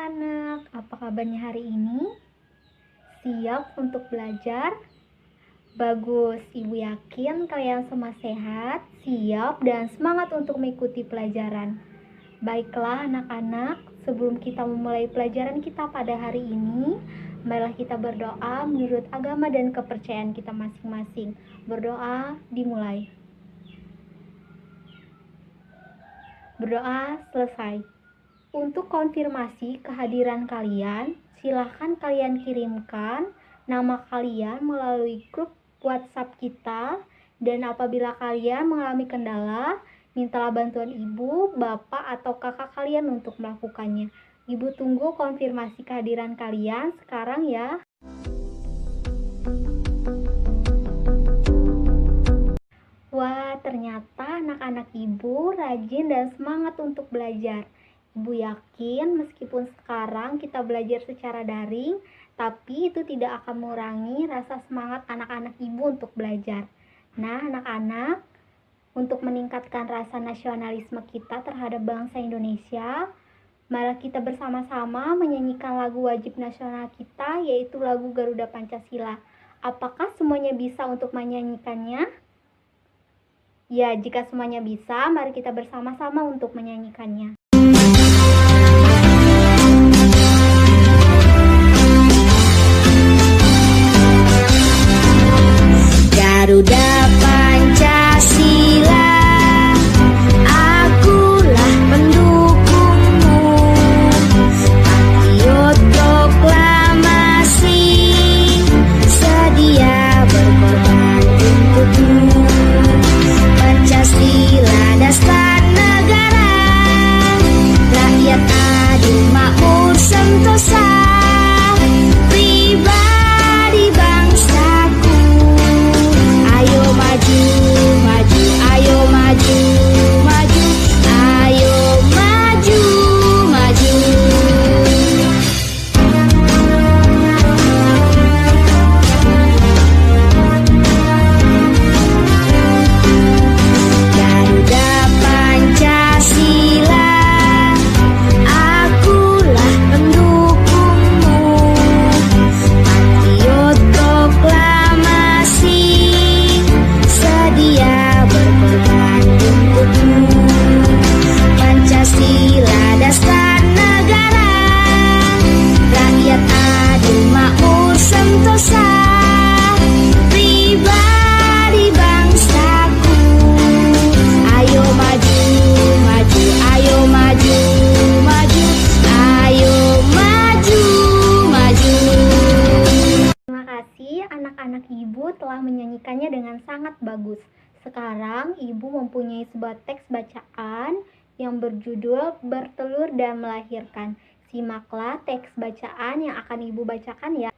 anak-anak, apa kabarnya hari ini? Siap untuk belajar? Bagus, Ibu yakin kalian semua sehat, siap, dan semangat untuk mengikuti pelajaran. Baiklah anak-anak, sebelum kita memulai pelajaran kita pada hari ini, marilah kita berdoa menurut agama dan kepercayaan kita masing-masing. Berdoa dimulai. Berdoa selesai. Untuk konfirmasi kehadiran kalian, silahkan kalian kirimkan nama kalian melalui grup WhatsApp kita. Dan apabila kalian mengalami kendala, mintalah bantuan ibu, bapak, atau kakak kalian untuk melakukannya. Ibu tunggu konfirmasi kehadiran kalian sekarang ya. Wah, ternyata anak-anak ibu rajin dan semangat untuk belajar. Ibu yakin meskipun sekarang kita belajar secara daring, tapi itu tidak akan mengurangi rasa semangat anak-anak ibu untuk belajar. Nah, anak-anak, untuk meningkatkan rasa nasionalisme kita terhadap bangsa Indonesia, mari kita bersama-sama menyanyikan lagu wajib nasional kita, yaitu lagu Garuda Pancasila. Apakah semuanya bisa untuk menyanyikannya? Ya, jika semuanya bisa, mari kita bersama-sama untuk menyanyikannya. Garuda Pancasila, akulah pendukungmu, patriot proklamasi, sedia berkorban untukmu. Pancasila dasar negara, rakyat adil makmur sentosa, pribadi bangsaku. Ayo maju, maju, ayo maju, maju, ayo maju, maju. Garuda Pancasila, akulah pendukungmu, patriot proklamasi, sedia berkorban untukmu. Pancasila dasar negara, rakyat adil makmur sentosa, pribadi bangsaku. Ayo maju, maju, ayo maju, maju, ayo maju, maju. Terima kasih anak-anak ibu telah menyanyikannya dengan sangat bagus. Sekarang ibu mempunyai sebuah teks bacaan yang berjudul Bertelur dan Melahirkan. Simaklah teks bacaan yang akan ibu bacakan ya.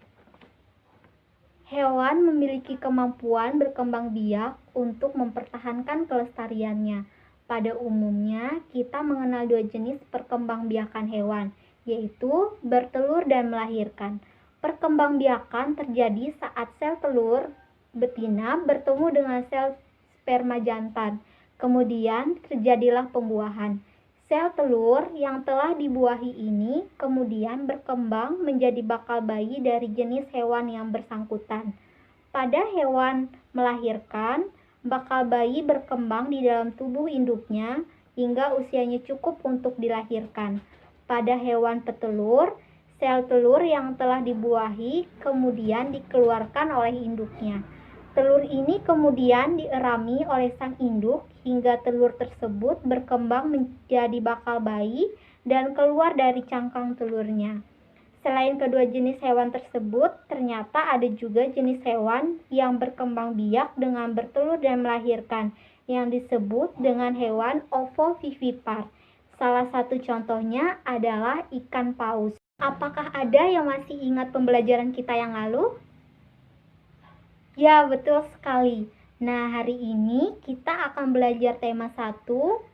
Hewan memiliki kemampuan berkembang biak untuk mempertahankan kelestariannya. Pada umumnya, kita mengenal dua jenis perkembangbiakan hewan, yaitu bertelur dan melahirkan. Perkembangbiakan terjadi saat sel telur betina bertemu dengan sel sperma jantan. Kemudian terjadilah pembuahan. Sel telur yang telah dibuahi ini kemudian berkembang menjadi bakal bayi dari jenis hewan yang bersangkutan. Pada hewan melahirkan, bakal bayi berkembang di dalam tubuh induknya hingga usianya cukup untuk dilahirkan. Pada hewan petelur, sel telur yang telah dibuahi kemudian dikeluarkan oleh induknya. Telur ini kemudian dierami oleh sang induk hingga telur tersebut berkembang menjadi bakal bayi dan keluar dari cangkang telurnya. Selain kedua jenis hewan tersebut, ternyata ada juga jenis hewan yang berkembang biak dengan bertelur dan melahirkan, yang disebut dengan hewan ovovivipar. Salah satu contohnya adalah ikan paus. Apakah ada yang masih ingat pembelajaran kita yang lalu? Ya, betul sekali. Nah, hari ini kita akan belajar tema 1,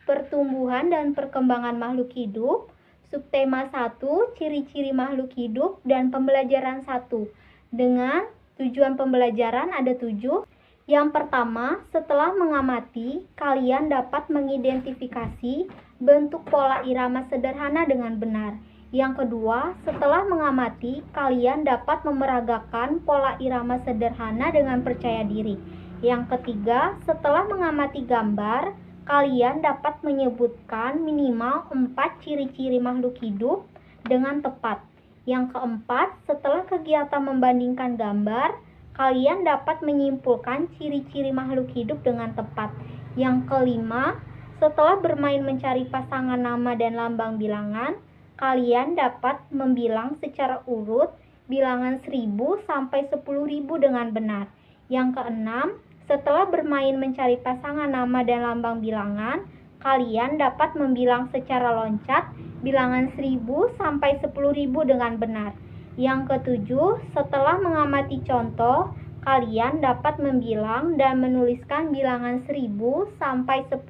pertumbuhan dan perkembangan makhluk hidup, subtema 1, ciri-ciri makhluk hidup, dan pembelajaran 1. Dengan tujuan pembelajaran ada 7. Yang pertama, setelah mengamati, kalian dapat mengidentifikasi bentuk pola irama sederhana dengan benar. Yang kedua, setelah mengamati, kalian dapat memeragakan pola irama sederhana dengan percaya diri. Yang ketiga, setelah mengamati gambar, kalian dapat menyebutkan minimal 4 ciri-ciri makhluk hidup dengan tepat. Yang keempat, setelah kegiatan membandingkan gambar, kalian dapat menyimpulkan ciri-ciri makhluk hidup dengan tepat. Yang kelima, setelah bermain mencari pasangan nama dan lambang bilangan, kalian dapat membilang secara urut bilangan 1000 sampai 10.000 dengan benar. Yang keenam, setelah bermain mencari pasangan nama dan lambang bilangan, kalian dapat membilang secara loncat bilangan 1000 sampai 10.000 dengan benar. Yang ketujuh, setelah mengamati contoh, kalian dapat membilang dan menuliskan bilangan 1000 sampai 10.000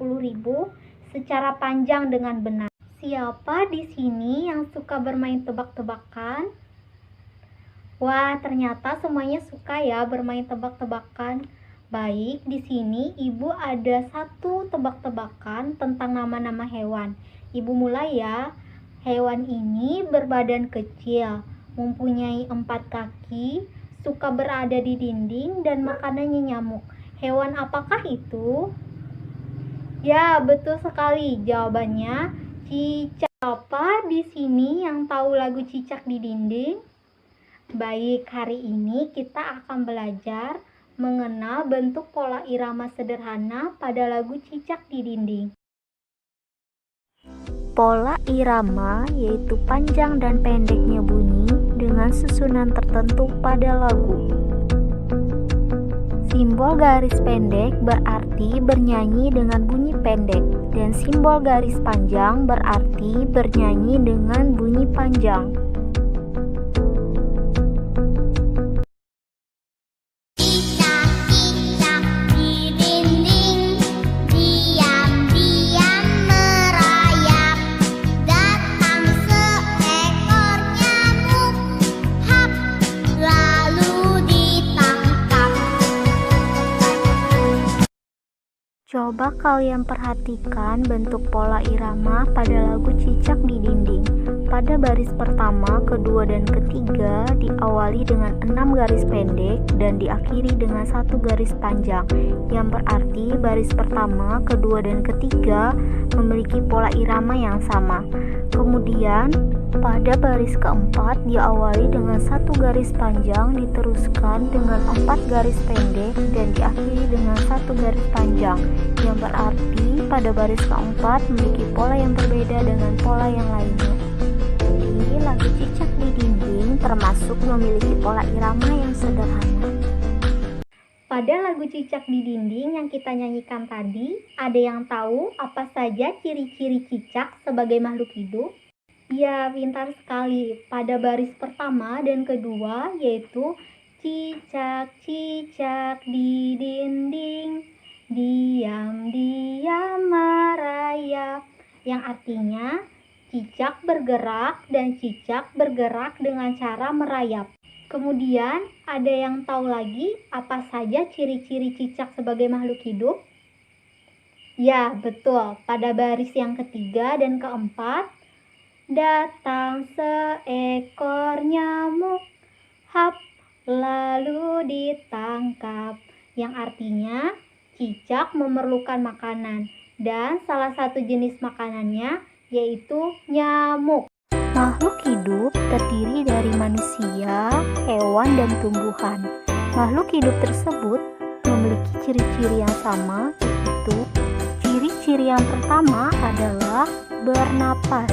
secara panjang dengan benar. Siapa di sini yang suka bermain tebak-tebakan? Wah, ternyata semuanya suka ya bermain tebak-tebakan. Baik, di sini Ibu ada satu tebak-tebakan tentang nama-nama hewan. Ibu mulai ya. Hewan ini berbadan kecil, mempunyai 4 kaki, suka berada di dinding dan makanannya nyamuk. Hewan apakah itu? Ya, betul sekali. Jawabannya cicak. Apa di sini yang tahu lagu Cicak di Dinding? Baik, hari ini kita akan belajar mengenal bentuk pola irama sederhana pada lagu Cicak di Dinding. Pola irama yaitu panjang dan pendeknya bunyi dengan susunan tertentu pada lagu. Simbol garis pendek berarti bernyanyi dengan bunyi pendek, dan simbol garis panjang berarti bernyanyi dengan bunyi panjang. Cicak-cicak di dinding, diam-diam merayap. Datang seekor nyamuk, hap, lalu ditangkap. Coba kalian perhatikan bentuk pola irama pada lagu Cicak di Dinding. Pada baris pertama, kedua, dan ketiga diawali dengan 6 garis pendek dan diakhiri dengan 1 garis panjang, yang berarti baris pertama, kedua, dan ketiga memiliki pola irama yang sama. Kemudian pada baris keempat diawali dengan 1 garis panjang, diteruskan dengan 4 garis pendek dan diakhiri dengan 1 garis panjang, yang berarti pada baris keempat memiliki pola yang berbeda dengan pola yang lainnya. Jadi lagu Cicak di Dinding termasuk memiliki pola irama yang sederhana. Pada lagu Cicak di Dinding yang kita nyanyikan tadi, ada yang tahu apa saja ciri-ciri cicak sebagai makhluk hidup? Ya, pintar sekali. Pada baris pertama dan kedua yaitu cicak-cicak di dinding, diam-diam merayap, yang artinya cicak bergerak dan cicak bergerak dengan cara merayap. Kemudian ada yang tahu lagi apa saja ciri-ciri cicak sebagai makhluk hidup? Ya, betul. Pada baris yang ketiga dan keempat, datang seekor nyamuk, hap, lalu ditangkap, yang artinya cicak memerlukan makanan dan salah satu jenis makanannya yaitu nyamuk. Makhluk hidup terdiri dari manusia, hewan, dan tumbuhan. Makhluk hidup tersebut memiliki ciri-ciri yang sama, yaitu ciri-ciri yang pertama adalah bernapas.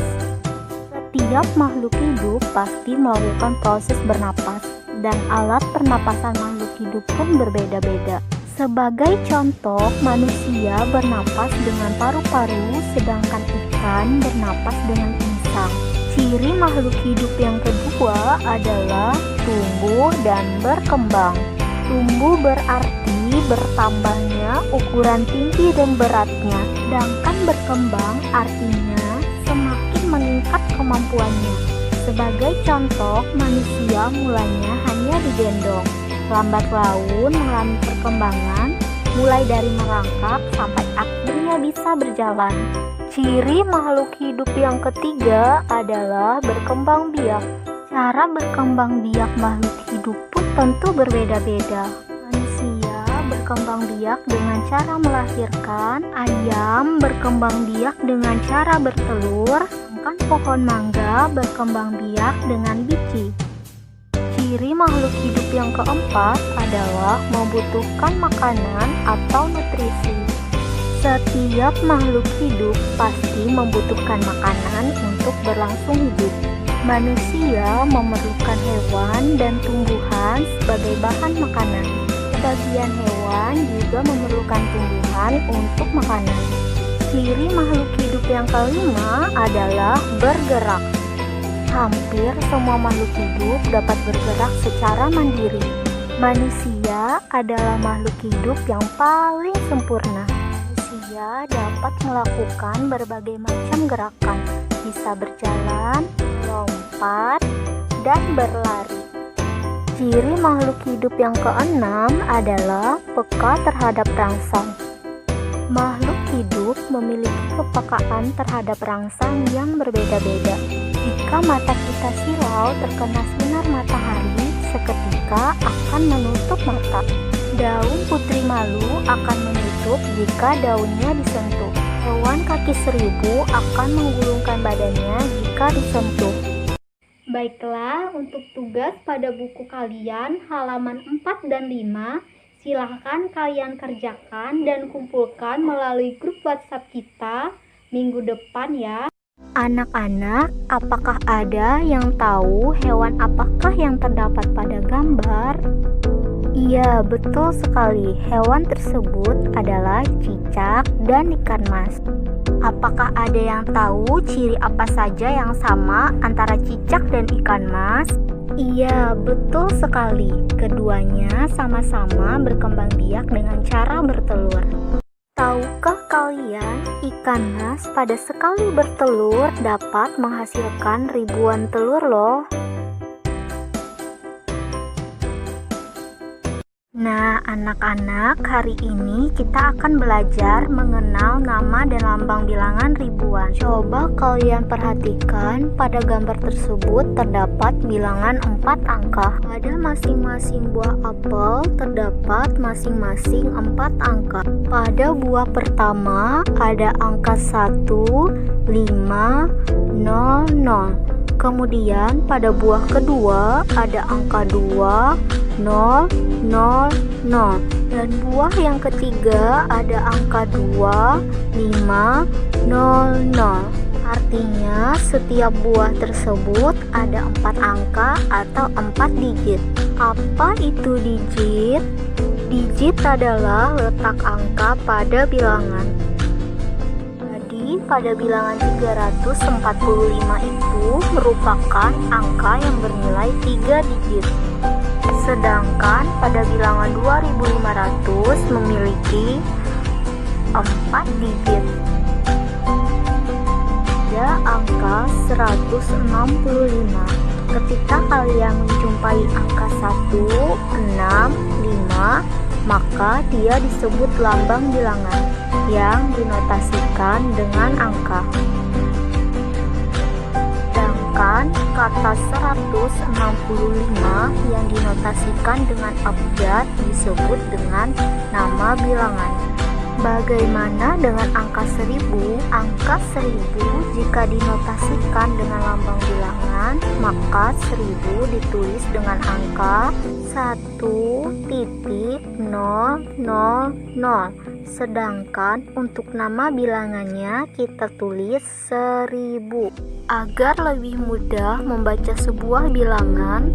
Setiap makhluk hidup pasti melakukan proses bernapas, dan alat pernapasan makhluk hidup pun berbeda-beda. Sebagai contoh, manusia bernapas dengan paru-paru, sedangkan ikan bernapas dengan insang. Ciri makhluk hidup yang kedua adalah tumbuh dan berkembang. Tumbuh berarti bertambahnya ukuran tinggi dan beratnya, sedangkan berkembang artinya semakin meningkat kemampuannya. Sebagai contoh, manusia mulanya hanya digendong. Lambat laun mengalami perkembangan, mulai dari merangkak sampai akhirnya bisa berjalan. Ciri makhluk hidup yang ketiga adalah berkembang biak. Cara berkembang biak makhluk hidup pun tentu berbeda-beda. Manusia berkembang biak dengan cara melahirkan, ayam berkembang biak dengan cara bertelur, sedangkan pohon mangga berkembang biak dengan biji. Ciri makhluk hidup yang keempat adalah membutuhkan makanan atau nutrisi. Setiap makhluk hidup pasti membutuhkan makanan untuk berlangsung hidup. Manusia memerlukan hewan dan tumbuhan sebagai bahan makanan. Sebagian hewan juga memerlukan tumbuhan untuk makanan. Ciri makhluk hidup yang kelima adalah bergerak. Hampir semua makhluk hidup dapat bergerak secara mandiri. Manusia adalah makhluk hidup yang paling sempurna. Manusia dapat melakukan berbagai macam gerakan, bisa berjalan, lompat, dan berlari. Ciri makhluk hidup yang keenam adalah peka terhadap rangsang. Makhluk hidup memiliki kepekaan terhadap rangsang yang berbeda-beda. Jika mata kita silau terkena sinar matahari, seketika akan menutup mata. Daun putri malu akan menutup jika daunnya disentuh. Hewan kaki seribu akan menggulungkan badannya jika disentuh. Baiklah, untuk tugas pada buku kalian halaman 4 dan 5, silahkan kalian kerjakan dan kumpulkan melalui grup WhatsApp kita minggu depan ya. Anak-anak, apakah ada yang tahu hewan apakah yang terdapat pada gambar? Iya, betul sekali. Hewan tersebut adalah cicak dan ikan mas. Apakah ada yang tahu ciri apa saja yang sama antara cicak dan ikan mas? Iya, betul sekali. Keduanya sama-sama berkembang biak dengan cara bertelur. Tahukah kalian, ikan mas pada sekali bertelur dapat menghasilkan ribuan telur loh. Nah, anak-anak, hari ini kita akan belajar mengenal nama dan lambang bilangan ribuan. Coba kalian perhatikan, pada gambar tersebut terdapat bilangan 4 angka. Pada masing-masing buah apel terdapat masing-masing 4 angka. Pada buah pertama ada angka 1, 5, 0, 0. Kemudian pada buah kedua ada angka 2, 0, 0, 0. Dan buah yang ketiga ada angka 2, 5, 0, 0. Artinya setiap buah tersebut ada 4 angka atau 4 digit. Apa itu digit? Digit adalah letak angka pada bilangan. Pada bilangan 345 itu merupakan angka yang bernilai 3 digit. Sedangkan pada bilangan 2500 memiliki 4 digit. Ada angka 165. Ketika kalian menjumpai angka 1, 6, 5, maka dia disebut lambang bilangan yang dinotasikan dengan angka. Sedangkan kata 165 yang dinotasikan dengan abjad disebut dengan nama bilangan. Bagaimana dengan angka 1000? Angka 1000 jika dinotasikan dengan lambang bilangan, maka 1000 ditulis dengan angka 1.000. Sedangkan untuk nama bilangannya kita tulis 1000. Agar lebih mudah membaca sebuah bilangan,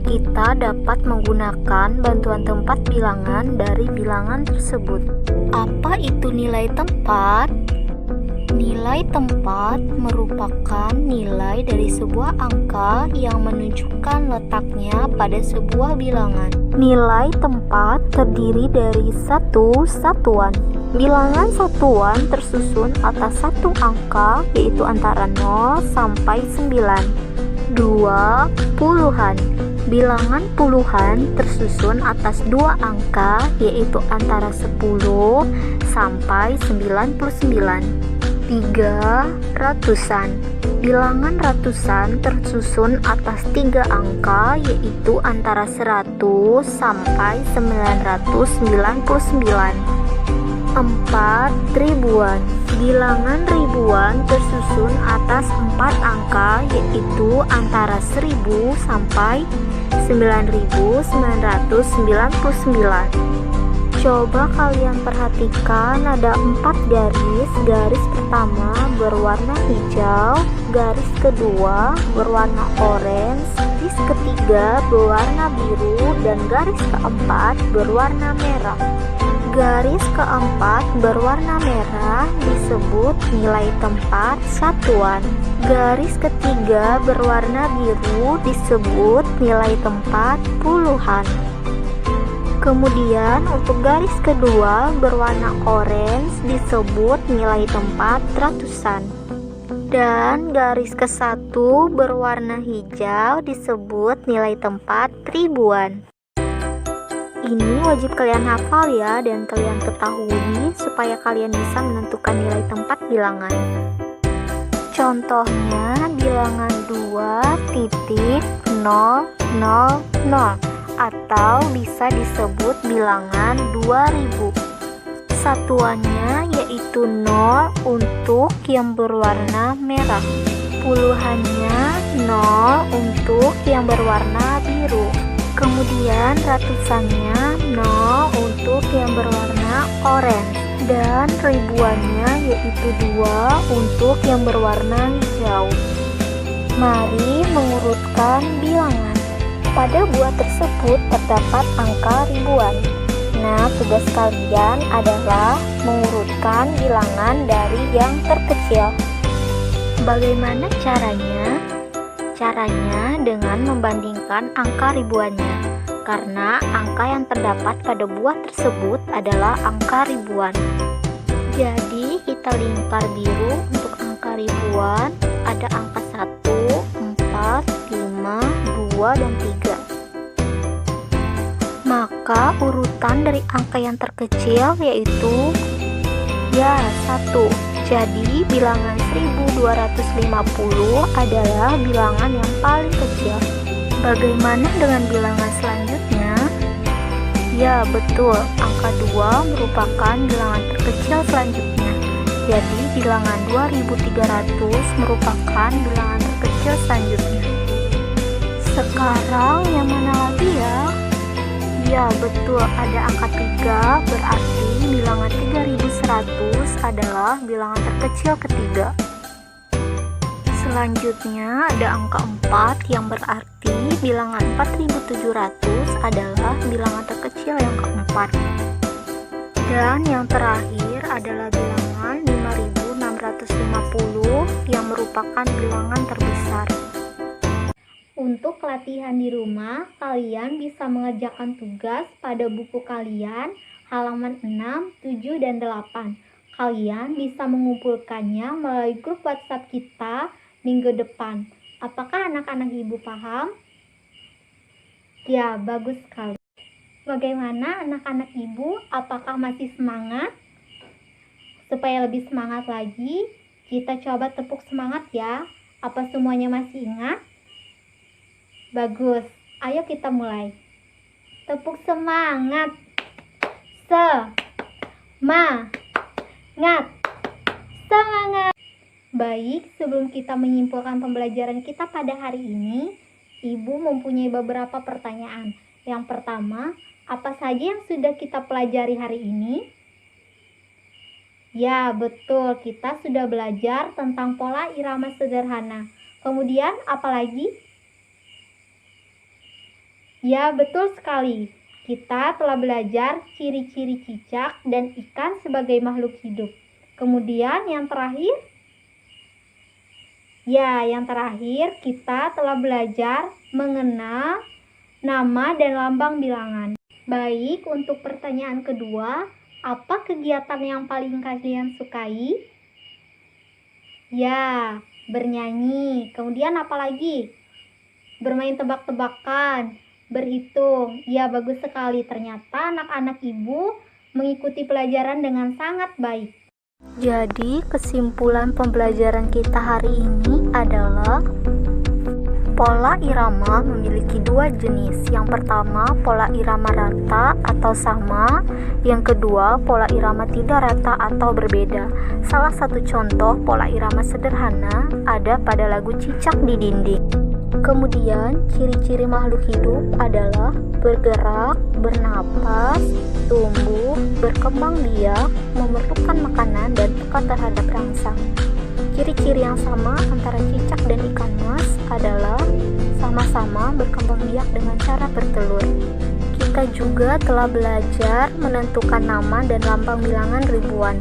kita dapat menggunakan bantuan tempat bilangan dari bilangan tersebut. Apa itu nilai tempat? Nilai tempat merupakan nilai dari sebuah angka yang menunjukkan letaknya pada sebuah bilangan. Nilai tempat terdiri dari satu satuan. Bilangan satuan tersusun atas satu angka, yaitu antara 0 sampai 9. 2 puluhan. Bilangan puluhan tersusun atas 2 angka, yaitu antara 10 sampai 99. 3. Ratusan. Bilangan ratusan tersusun atas 3 angka, yaitu antara 100 sampai 999. 4. Ribuan. Bilangan ribuan tersusun atas 4 angka, yaitu antara 1000 sampai 9999. Coba kalian perhatikan ada 4 garis. Garis pertama berwarna hijau, garis kedua berwarna orange, garis ketiga berwarna biru, dan garis keempat berwarna merah. Garis keempat berwarna merah disebut nilai tempat satuan. Garis ketiga berwarna biru disebut nilai tempat puluhan. Kemudian untuk garis kedua berwarna orange disebut nilai tempat ratusan. Dan garis ke-1 berwarna hijau disebut nilai tempat ribuan. Ini wajib kalian hafal ya, dan kalian ketahui supaya kalian bisa menentukan nilai tempat bilangan. Contohnya bilangan 2.000 atau bisa disebut bilangan 2000. Satuannya yaitu 0 untuk yang berwarna merah. Puluhannya 0 untuk yang berwarna biru. Kemudian ratusannya 0 untuk yang berwarna orange. Dan ribuannya yaitu 2 untuk yang berwarna hijau. Mari mengurutkan bilangan. Pada buah tersebut terdapat angka ribuan. Nah, tugas kalian adalah mengurutkan bilangan dari yang terkecil. Bagaimana caranya? Caranya dengan membandingkan angka ribuannya, karena angka yang terdapat pada buah tersebut adalah angka ribuan. Jadi, kita lingkar biru untuk angka ribuan. Ada angka 1, 4, 5, 2, dan 3. Maka urutan dari angka yang terkecil yaitu 1. Jadi bilangan 1250 adalah bilangan yang paling kecil. Bagaimana dengan bilangan selanjutnya? Ya, betul, angka 2 merupakan bilangan terkecil selanjutnya. Jadi bilangan 2300 merupakan bilangan terkecil selanjutnya. Sekarang yang mana lagi ya? Ya, betul, ada angka 3, berarti bilangan 3100 adalah bilangan terkecil ketiga. Selanjutnya ada angka 4 yang berarti bilangan 4700 adalah bilangan terkecil yang keempat. Dan yang terakhir adalah bilangan 5650 yang merupakan bilangan terbesar. Untuk latihan di rumah, kalian bisa mengerjakan tugas pada buku kalian halaman 6, 7, dan 8. Kalian bisa mengumpulkannya melalui grup WhatsApp kita minggu depan. Apakah anak-anak ibu paham? Ya, bagus sekali. Bagaimana anak-anak ibu? Apakah masih semangat? Supaya lebih semangat lagi, kita coba tepuk semangat ya. Apa semuanya masih ingat? Bagus, ayo kita mulai. Tepuk semangat. Semangat. Semangat. Baik, sebelum kita menyimpulkan pembelajaran kita pada hari ini, Ibu mempunyai beberapa pertanyaan. Yang pertama, apa saja yang sudah kita pelajari hari ini? Ya, betul, kita sudah belajar tentang pola irama sederhana. Kemudian, apa lagi? Ya, betul sekali. Kita telah belajar ciri-ciri cicak dan ikan sebagai makhluk hidup. Kemudian yang terakhir? Ya, yang terakhir kita telah belajar mengenal nama dan lambang bilangan. Baik, untuk pertanyaan kedua, apa kegiatan yang paling kalian sukai? Ya, bernyanyi. Kemudian apa lagi? Bermain tebak-tebakan. Berhitung. Ya, bagus sekali. Ternyata anak-anak ibu mengikuti pelajaran dengan sangat baik. Jadi, kesimpulan pembelajaran kita hari ini adalah pola irama memiliki dua jenis. Yang pertama, pola irama rata atau sama. Yang kedua, pola irama tidak rata atau berbeda. Salah satu contoh pola irama sederhana ada pada lagu Cicak di Dinding. Kemudian, ciri-ciri makhluk hidup adalah bergerak, bernapas, tumbuh, berkembang biak, memerlukan makanan, dan peka terhadap rangsang. Ciri-ciri yang sama antara cicak dan ikan mas adalah sama-sama berkembang biak dengan cara bertelur. Kita juga telah belajar menentukan nama dan lambang bilangan ribuan.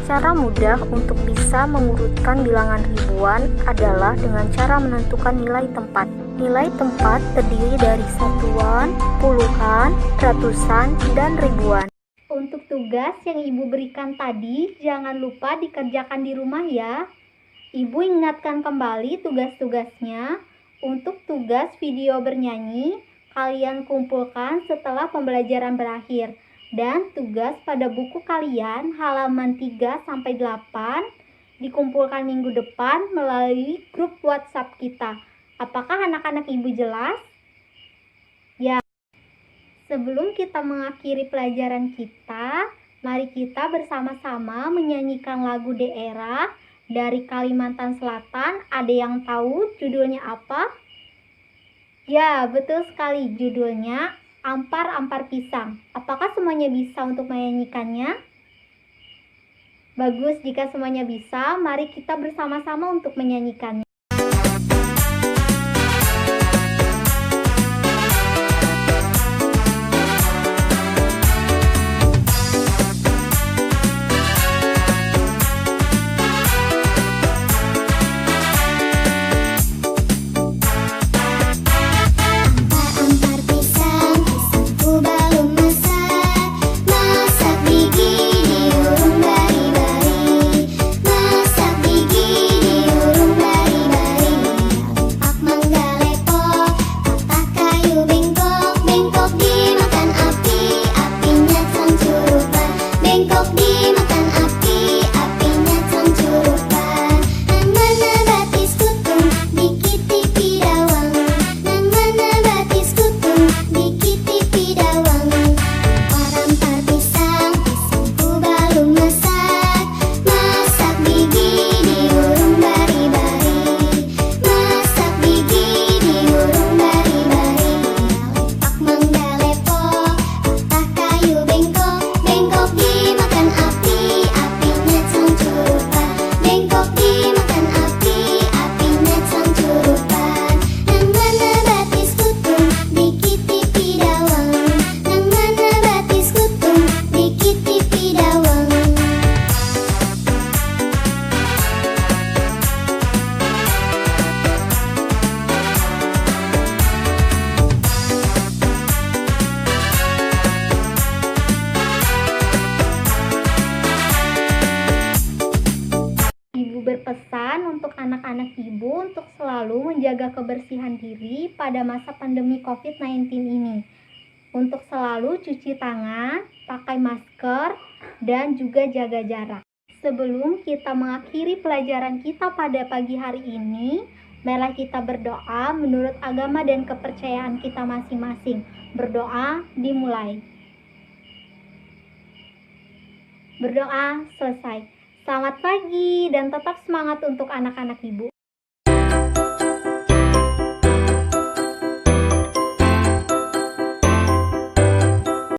Cara mudah untuk bisa mengurutkan bilangan ribuan adalah dengan cara menentukan nilai tempat. Nilai tempat terdiri dari satuan, puluhan, ratusan, dan ribuan. Untuk tugas yang Ibu berikan tadi, jangan lupa dikerjakan di rumah ya. Ibu ingatkan kembali tugas-tugasnya. Untuk tugas video bernyanyi, kalian kumpulkan setelah pembelajaran berakhir. Dan tugas pada buku kalian halaman 3-8 dikumpulkan minggu depan melalui grup WhatsApp kita. Apakah anak-anak Ibu jelas? Ya. Sebelum kita mengakhiri pelajaran kita, mari kita bersama-sama menyanyikan lagu daerah dari Kalimantan Selatan. Ada yang tahu judulnya apa? Ya, betul sekali, judulnya Ampar-ampar pisang. Apakah semuanya bisa untuk menyanyikannya? Bagus, jika semuanya bisa, mari kita bersama-sama untuk menyanyikannya. Ampar pisang, pisangku belum masak. Masak gigi diurung bari-bari. Masak gigi diurung bari-bari. Lipat mangga lepok, patah kayu bengkok. Bengkok dimakan api, apinya cangcurupan. Bengkok dimakan api, apinya cangcurupan. Nang mana batis kutung, dikit-tipi dawang. Nang mana batis kutung, dikit-tipi dawang. Ampar pisang, pisangku belum masak. Masak gigi diurung bari-bari. Masak gigi diurung bari-bari. Lepak mangga lepok, patah kayu bengkok. Bengkok dimakan api, apinya cangcurupan. Bengkok dimakan api, apinya cangcurupan. Nang mana batis kutung, dikit-tipi dawang. Nang mana batis kutung, dikit-tipi dawang. Ibu berpesan untuk anak-anak Ibu untuk selalu menjaga kebersihan diri pada masa pandemi COVID-19 ini. Untuk selalu cuci tangan, pakai masker, dan juga jaga jarak. Sebelum kita mengakhiri pelajaran kita pada pagi hari ini, marilah kita berdoa menurut agama dan kepercayaan kita masing-masing. Berdoa dimulai. Berdoa selesai. Selamat pagi dan tetap semangat untuk anak-anak Ibu.